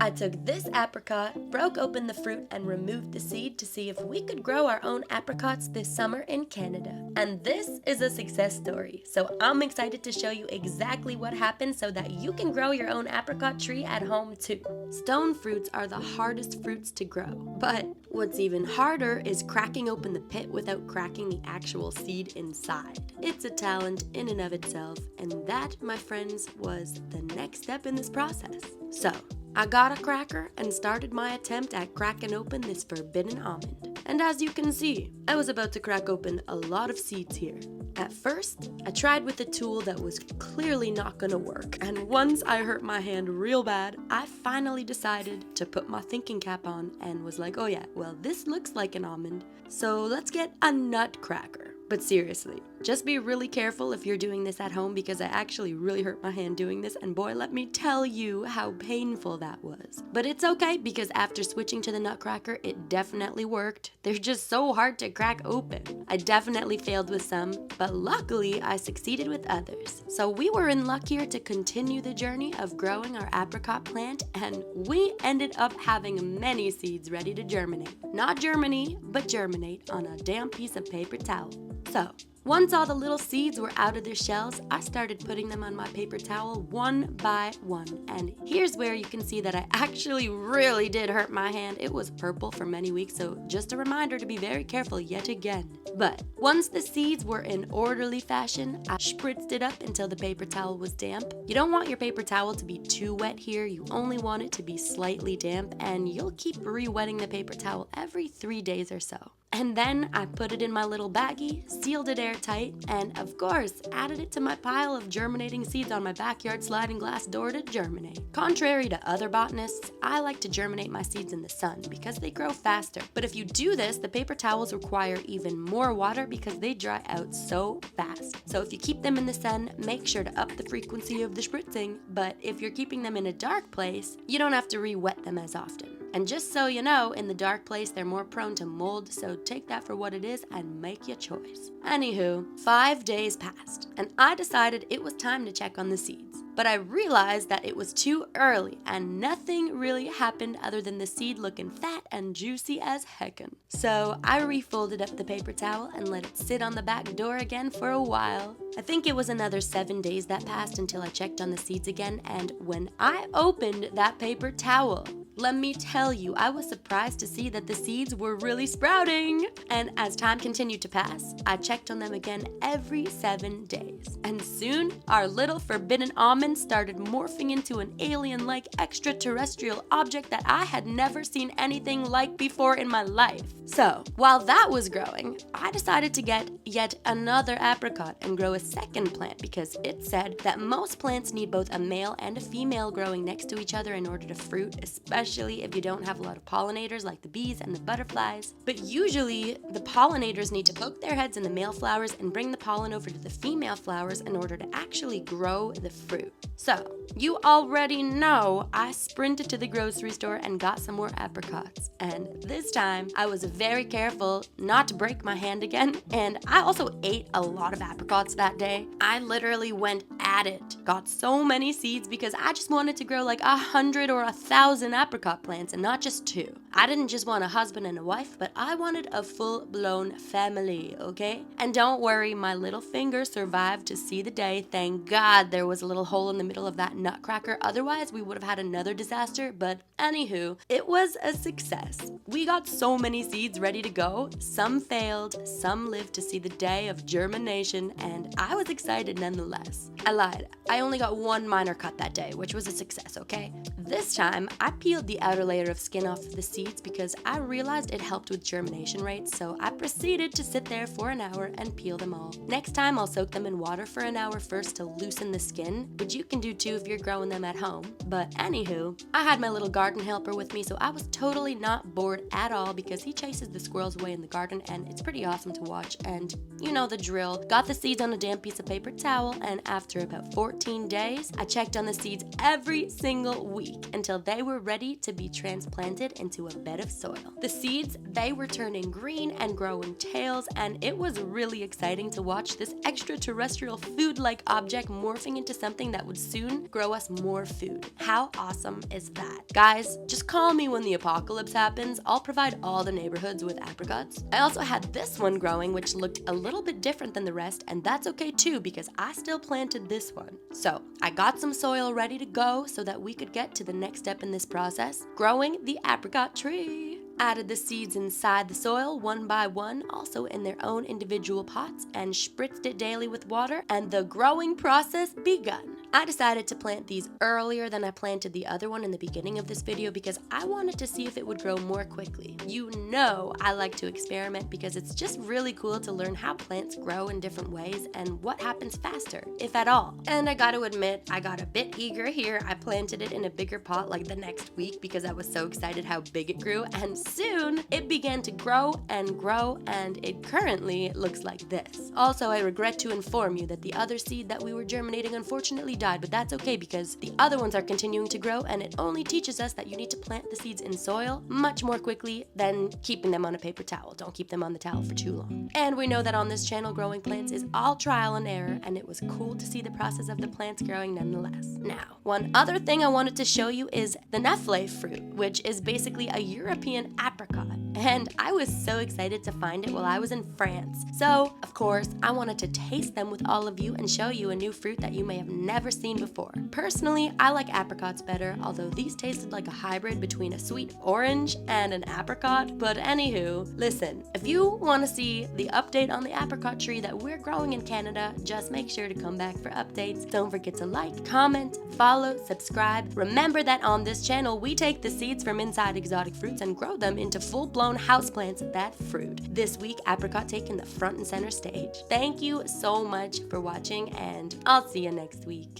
I took this apricot, broke open the fruit, and removed the seed to see if we could grow our own apricots this summer in Canada. And this is a success story, so I'm excited to show you exactly what happened so that you can grow your own apricot tree at home too. Stone fruits are the hardest fruits to grow, but what's even harder is cracking open the pit without cracking the actual seed inside. It's a talent in and of itself, and that, my friends, was the next step in this process. So, I got a cracker and started my attempt at cracking open this forbidden almond. And as you can see, I was about to crack open a lot of seeds here. At first, I tried with a tool that was clearly not gonna work, and once I hurt my hand real bad, I finally decided to put my thinking cap on and was like, oh yeah, well this looks like an almond, so let's get a nutcracker. But seriously, just be really careful if you're doing this at home because I actually really hurt my hand doing this, and boy, let me tell you how painful that was. But it's okay because after switching to the nutcracker, it definitely worked. They're just so hard to crack open. I definitely failed with some, but luckily I succeeded with others. So we were in luck here to continue the journey of growing our apricot plant, and we ended up having many seeds ready to germinate. Not germinate, but germinate on a damp piece of paper towel. So, once all the little seeds were out of their shells, I started putting them on my paper towel one by one. And here's where you can see that I actually really did hurt my hand. It was purple for many weeks, so just a reminder to be very careful yet again. But once the seeds were in orderly fashion, I spritzed it up until the paper towel was damp. You don't want your paper towel to be too wet here. You only want it to be slightly damp, and you'll keep re-wetting the paper towel every 3 days or so. And then I put it in my little baggie, sealed it airtight, and of course, added it to my pile of germinating seeds on my backyard sliding glass door to germinate. Contrary to other botanists, I like to germinate my seeds in the sun because they grow faster. But if you do this, the paper towels require even more water because they dry out so fast. So if you keep them in the sun, make sure to up the frequency of the spritzing, but if you're keeping them in a dark place, you don't have to re-wet them as often. And just so you know, in the dark place, they're more prone to mold, so take that for what it is and make your choice. Anywho, 5 days passed, and I decided it was time to check on the seeds. But I realized that it was too early, and nothing really happened other than the seed looking fat and juicy as heckin'. So I refolded up the paper towel and let it sit on the back door again for a while. I think it was another 7 days that passed until I checked on the seeds again, and when I opened that paper towel, let me tell you, I was surprised to see that the seeds were really sprouting. And as time continued to pass, I checked on them again every 7 days. And soon, our little forbidden almond started morphing into an alien-like extraterrestrial object that I had never seen anything like before in my life. So, while that was growing, I decided to get yet another apricot and grow a second plant because it said that most plants need both a male and a female growing next to each other in order to fruit, especially if you don't have a lot of pollinators like the bees and the butterflies. But usually, the pollinators need to poke their heads in the male flowers and bring the pollen over to the female flowers in order to actually grow the fruit. So, you already know I sprinted to the grocery store and got some more apricots. And this time, I was very careful not to break my hand again. And I also ate a lot of apricots that day. I literally went at it. Got so many seeds because I just wanted to grow like 100 or 1,000 apricot plants and not just 2. I didn't just want a husband and a wife, but I wanted a full-blown family, okay? And don't worry, my little finger survived to see the day. Thank God there was a little hole in the middle of that nutcracker. Otherwise, we would have had another disaster. But anywho, it was a success. We got so many seeds ready to go. Some failed, some lived to see the day of germination, and I was excited nonetheless. I lied. I only got one minor cut that day, which was a success, okay? This time, I peeled the outer layer of skin off of the seeds because I realized it helped with germination rates, so I proceeded to sit there for an hour and peel them all. Next time, I'll soak them in water for an hour first to loosen the skin, which you can do too if you're growing them at home. But anywho, I had my little garden helper with me, so I was totally not bored at all because he chases the squirrels away in the garden, and it's pretty awesome to watch, and you know the drill. Got the seeds on a damp piece of paper towel, and after about 14 days, I checked on the seeds every single week until they were ready ready to be transplanted into a bed of soil. The seeds, they were turning green and growing tails, and it was really exciting to watch this extraterrestrial food-like object morphing into something that would soon grow us more food. How awesome is that? Guys, just call me when the apocalypse happens. I'll provide all the neighborhoods with apricots. I also had this one growing, which looked a little bit different than the rest, and that's okay too because I still planted this one. So I got some soil ready to go so that we could get to the next step in this process, growing the apricot tree. Added the seeds inside the soil one by one, also in their own individual pots, and spritzed it daily with water, and the growing process begun. I decided to plant these earlier than I planted the other one in the beginning of this video because I wanted to see if it would grow more quickly. You know I like to experiment because it's just really cool to learn how plants grow in different ways and what happens faster, if at all. And I gotta admit, I got a bit eager here. I planted it in a bigger pot like the next week because I was so excited how big it grew, and soon it began to grow, and it currently looks like this. Also, I regret to inform you that the other seed that we were germinating unfortunately died, but that's okay because the other ones are continuing to grow, and it only teaches us that you need to plant the seeds in soil much more quickly than keeping them on a paper towel. Don't keep them on the towel for too long. And we know that on this channel, growing plants is all trial and error, and it was cool to see the process of the plants growing nonetheless. Now, one other thing I wanted to show you is the Nefle fruit, which is basically a European apricot. And I was so excited to find it while I was in France. So, of course, I wanted to taste them with all of you and show you a new fruit that you may have never seen before. Personally, I like apricots better, although these tasted like a hybrid between a sweet orange and an apricot. But anywho, listen, if you want to see the update on the apricot tree that we're growing in Canada, just make sure to come back for updates. Don't forget to like, comment, follow, subscribe. Remember that on this channel, we take the seeds from inside exotic fruits and grow them into full-blown houseplants that fruit. This week, apricot taking the front and center stage. Thank you so much for watching, and I'll see you next week.